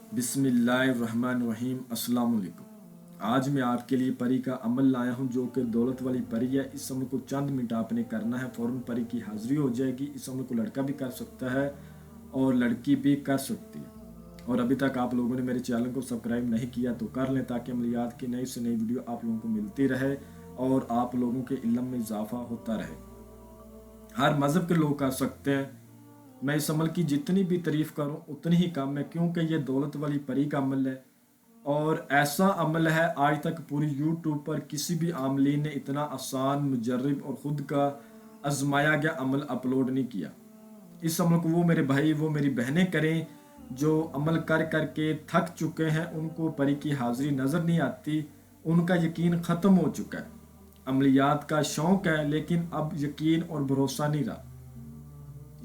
बिस्मिल्लाहिर्रहमानिर्रहीम। अस्सलाम वालेकुम। आज मैं आपके लिए परी का अमल लाया हूँ जो कि दौलत वाली परी है। इस अमल को चंद मिनट आपने करना है, फ़ौरन परी की हाज़िरी हो जाएगी। इस अमल को लड़का भी कर सकता है और लड़की भी कर सकती है। और अभी तक आप लोगों ने मेरे चैनल को सब्सक्राइब नहीं किया तो कर लें, ताकि अमलियात की नई से नई वीडियो आप लोगों को मिलती रहे और आप लोगों के इल्म में इजाफा होता रहे। हर मज़हब के लोग कर सकते हैं। मैं इस अमल की जितनी भी तारीफ़ करूं उतनी ही कम है, क्योंकि ये दौलत वाली परी का अमल है और ऐसा अमल है आज तक पूरी यूट्यूब पर किसी भी आमलीन ने इतना आसान, मुजर्रब और ख़ुद का आजमाया गया अमल अपलोड नहीं किया। इस अमल को वो मेरे भाई, वो मेरी बहनें करें जो अमल कर कर के थक चुके हैं, उनको परी की हाज़िरी नज़र नहीं आती, उनका यकीन ख़त्म हो चुका है। अमलियात का शौक़ है लेकिन अब यकीन और भरोसा नहीं रहा।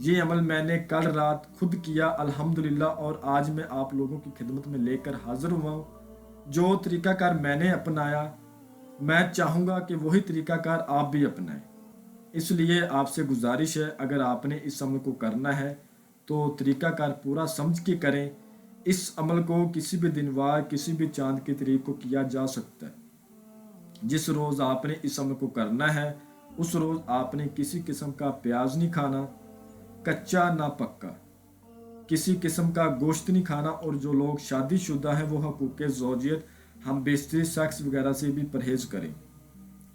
ये अमल मैंने कल रात खुद किया अल्हम्दुलिल्लाह, और आज मैं आप लोगों की खिदमत में लेकर हाजिर हुआ हूँ। जो तरीक़ाकार मैंने अपनाया, मैं चाहूँगा कि वही तरीक़ाकार आप भी अपनाएं। इसलिए आपसे गुजारिश है, अगर आपने इस अमल को करना है तो तरीक़ाकार पूरा समझ के करें। इस अमल को किसी भी दिन वार, किसी भी चांद की तारीख को किया जा सकता है। जिस रोज़ आपने इस अमल को करना है उस रोज़ आपने किसी किस्म का प्याज नहीं खाना, कच्चा ना पक्का, किसी किस्म का गोश्त नहीं खाना। और जो लोग शादीशुदा हैं वो हकूक़ ज़ौजियत, हम बेशतरी सेक्स वगैरह से भी परहेज़ करें।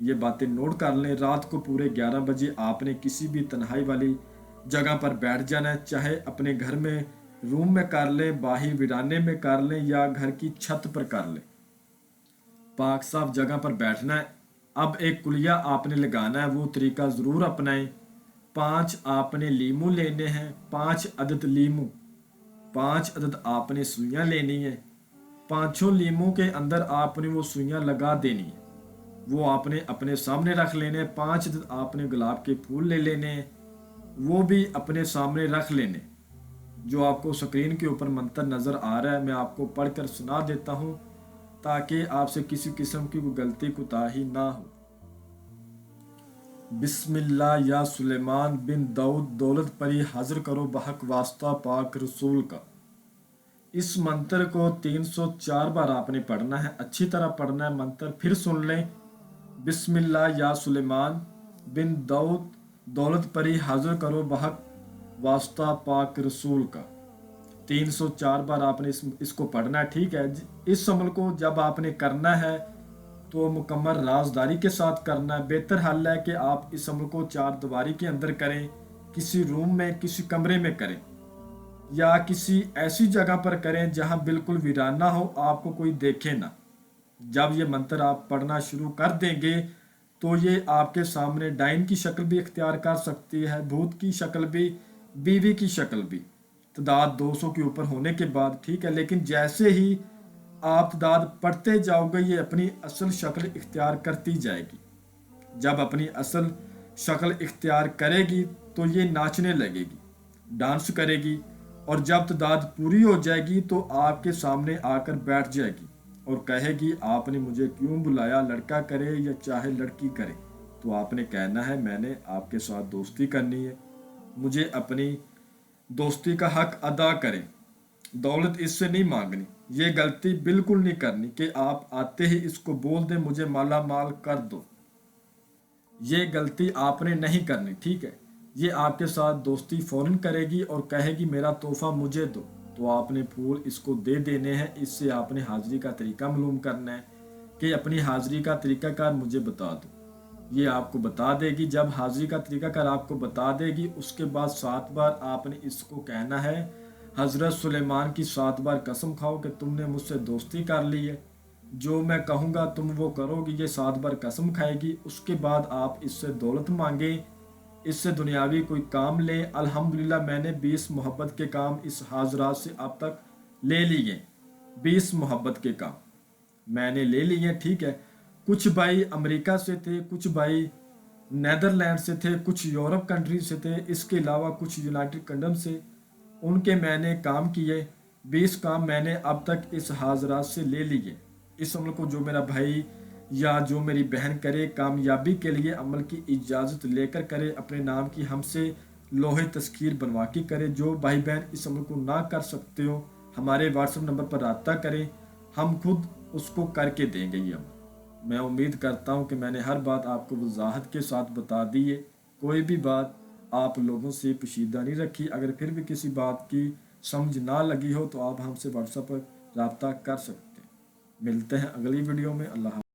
ये बातें नोट कर लें। रात को पूरे 11 बजे आपने किसी भी तन्हाई वाली जगह पर बैठ जाना है, चाहे अपने घर में रूम में कर लें, बाहर वीराने में कर लें या घर की छत पर कर लें। पाक साफ जगह पर बैठना है। अब एक कुलिया आपने लगाना है, वो तरीका ज़रूर अपनाएं। 5 आपने लीमू लेने हैं, 5 अदद लीमू, 5 अदद आपने सुइयाँ लेनी है। 5 लीमू के अंदर आपने वो सुइयाँ लगा देनी है, वो आपने अपने सामने रख लेने। 5 अदद आपने गुलाब के फूल ले लेने हैं, वो भी अपने सामने रख लेने। जो आपको स्क्रीन के ऊपर मंतर नज़र आ रहा है, मैं आपको पढ़कर सुना देता हूँ ताकि आपसे किसी किस्म की कोई गलती कोताही ना हो। बिस्मिल्लाह या सुलेमान बिन दाऊद दौलत परी हाजिर करो बहक वास्ता पाक रसूल का। इस मंत्र को 304 बार आपने पढ़ना है, अच्छी तरह पढ़ना है। मंत्र फिर सुन लें। बिस्मिल्लाह या सुलेमान बिन दाऊद दौलत परी हाजिर करो बहक वास्ता पाक रसूल का। 304 बार आपने इसको पढ़ना है, ठीक है। इस अमल को जब आपने करना है तो मुकम्मल राजदारी के साथ करना है। बेहतर हल है कि आप इस अमल को 4 दीवारी के अंदर करें, किसी रूम में, किसी कमरे में करें या किसी ऐसी जगह पर करें जहां बिल्कुल वीराना हो, आपको कोई देखे ना। जब ये मंत्र आप पढ़ना शुरू कर देंगे तो ये आपके सामने डाइन की शक्ल भी इख्तियार कर सकती है, भूत की शक्ल भी, बीवी की शक्ल भी, तादाद 200 के ऊपर होने के बाद, ठीक है। लेकिन जैसे ही आप तादाद पढ़ते जाओगे ये अपनी असल शक्ल इख्तियार करती जाएगी। जब अपनी असल शक्ल इख्तियार करेगी तो ये नाचने लगेगी, डांस करेगी, और जब तादाद पूरी हो जाएगी तो आपके सामने आकर बैठ जाएगी और कहेगी आपने मुझे क्यों बुलाया, लड़का करे या चाहे लड़की करे। तो आपने कहना है मैंने आपके साथ दोस्ती करनी है, मुझे अपनी दोस्ती का हक अदा करें, दौलत इससे नहीं मांगनी। ये गलती बिल्कुल नहीं करनी कि आप आते ही इसको बोल दें मुझे माला माल कर दो। ये गलती आपने नहीं करनी, ठीक है। ये आपके साथ दोस्ती फौरन करेगी और कहेगी मेरा तोहफा मुझे दो, तो आपने फूल इसको दे देने हैं। इससे आपने हाजिरी का तरीका मालूम करना है कि अपनी हाजिरी का तरीकाकार मुझे बता दो। ये आपको बता देगी। जब हाजिरी का तरीकाकार आपको बता देगी उसके बाद 7 बार आपने इसको कहना है हज़रत सुलेमान की 7 बार कसम खाओ कि तुमने मुझसे दोस्ती कर ली है, जो मैं कहूँगा तुम वो करोगी। ये 7 बार कसम खाएगी। उसके बाद आप इससे दौलत मांगें, इससे दुनियावी कोई काम लें। अल्हम्दुलिल्लाह मैंने 20 मोहब्बत के काम इस हाजरात से अब तक ले लिए। 20 मोहब्बत के काम मैंने ले लिए, ठीक है। कुछ भाई अमेरिका से थे, कुछ भाई नेदरलैंड से थे, कुछ यूरोप कंट्री से थे, इसके अलावा कुछ यूनाइटेड किंगडम से, उनके मैंने काम किए। 20 काम मैंने अब तक इस हाजरात से ले लिए। इस अमल को जो मेरा भाई या जो मेरी बहन करे, कामयाबी के लिए अमल की इजाज़त लेकर करे, अपने नाम की हमसे लोहे तस्कीर बनवा के करे। जो भाई बहन इस अमल को ना कर सकते हो, ہمارے واٹس ایپ نمبر پر رابطہ کریں، ہم خود اس کو کر کے دیں گے یہ عمل۔ میں امید کرتا ہوں کہ میں نے ہر بات آپ کو وضاحت کے ساتھ بتا دی ہے، کوئی بھی بات آپ لوگوں سے پوشیدہ نہیں رکھی۔ اگر پھر بھی کسی بات کی سمجھ نہ لگی ہو تو آپ ہم سے واٹس ایپ پر رابطہ کر سکتے ہیں۔ ملتے ہیں اگلی ویڈیو میں۔ اللہ حافظ۔